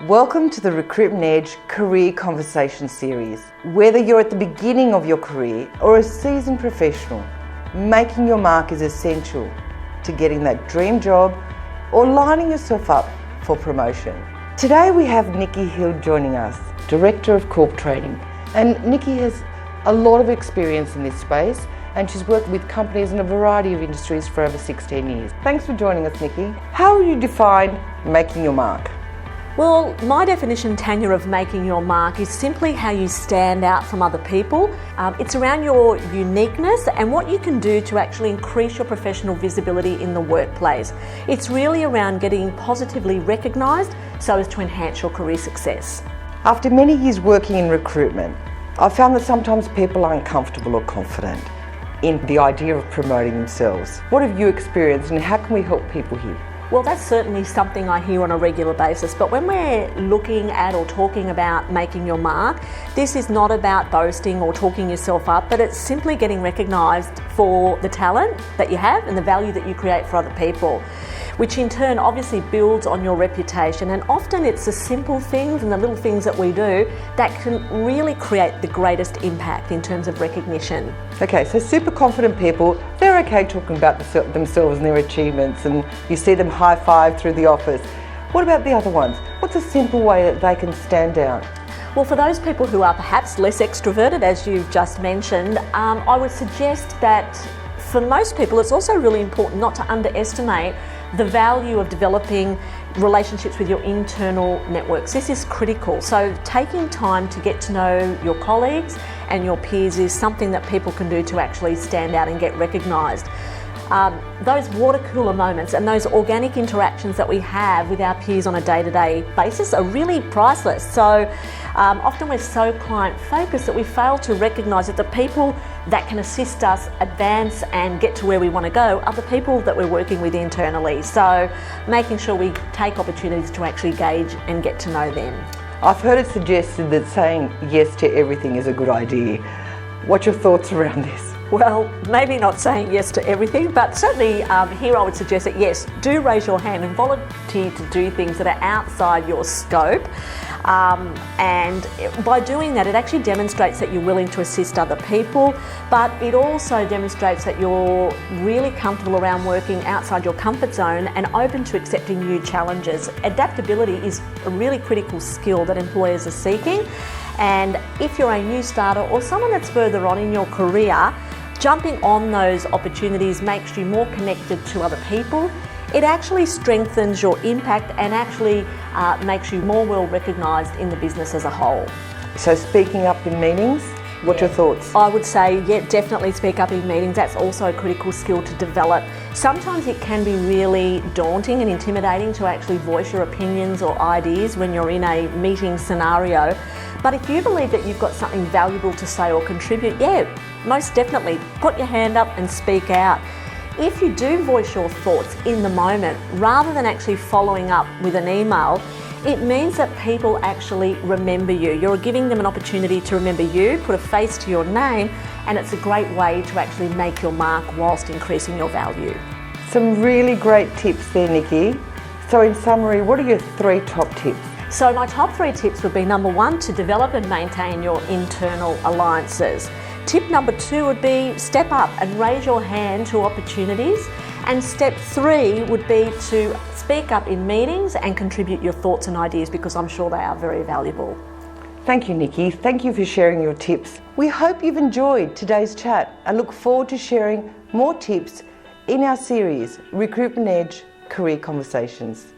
Welcome to the Recruitment Edge Career Conversation series. Whether you're at the beginning of your career or a seasoned professional, making your mark is essential to getting that dream job or lining yourself up for promotion. Today we have Nikki Hill joining us, Director of Corp Training. And Nikki has a lot of experience in this space and she's worked with companies in a variety of industries for over 16 years. Thanks for joining us, Nikki. How would you define making your mark? Well, my definition, Tanya, of making your mark is simply how you stand out from other people. It's around your uniqueness and what you can do to actually increase your professional visibility in the workplace. It's really around getting positively recognised so as to enhance your career success. After many years working in recruitment, I've found that sometimes people aren't comfortable or confident in the idea of promoting themselves. What have you experienced and how can we help people here? Well, that's certainly something I hear on a regular basis, but when we're looking at or talking about making your mark, this is not about boasting or talking yourself up, but it's simply getting recognised for the talent that you have and the value that you create for other people, which in turn obviously builds on your reputation. And often it's the simple things and the little things that we do that can really create the greatest impact in terms of recognition. Okay, so super confident people, they're okay talking about themselves and their achievements, and you see them high-five through the office. What about the other ones? What's a simple way that they can stand out? Well, for those people who are perhaps less extroverted, as you've just mentioned, I would suggest that for most people it's also really important not to underestimate the value of developing relationships with your internal networks. This is critical. So taking time to get to know your colleagues and your peers is something that people can do to actually stand out and get recognised. Those water cooler moments and those organic interactions that we have with our peers on a day-to-day basis are really priceless. So often we're so client focused that we fail to recognise that the people that can assist us advance and get to where we want to go are the people that we're working with internally. So making sure we take opportunities to actually gauge and get to know them. I've heard it suggested that saying yes to everything is a good idea. What's your thoughts around this? Well, maybe not saying yes to everything, but certainly here I would suggest that yes, do raise your hand and volunteer to do things that are outside your scope. And by doing that, it actually demonstrates that you're willing to assist other people, but it also demonstrates that you're really comfortable around working outside your comfort zone and open to accepting new challenges. Adaptability is a really critical skill that employers are seeking. And if you're a new starter or someone that's further on in your career, jumping on those opportunities makes you more connected to other people. It actually strengthens your impact and actually makes you more well recognised in the business as a whole. So speaking up in meetings, what's your thoughts? I would say, yeah, definitely speak up in meetings. That's also a critical skill to develop. Sometimes it can be really daunting and intimidating to actually voice your opinions or ideas when you're in a meeting scenario. But if you believe that you've got something valuable to say or contribute, yeah, most definitely put your hand up and speak out. If you do voice your thoughts in the moment, rather than actually following up with an email, it means that people actually remember you. You're giving them an opportunity to remember you, put a face to your name, and it's a great way to actually make your mark whilst increasing your value. Some really great tips there, Nikki. So in summary, what are your 3 top tips? So my top 3 tips would be number 1, to develop and maintain your internal alliances. Tip number 2 would be step up and raise your hand to opportunities. And step 3 would be to speak up in meetings and contribute your thoughts and ideas, because I'm sure they are very valuable. Thank you, Nikki. Thank you for sharing your tips. We hope you've enjoyed today's chat and look forward to sharing more tips in our series, Recruitment Edge Career Conversations.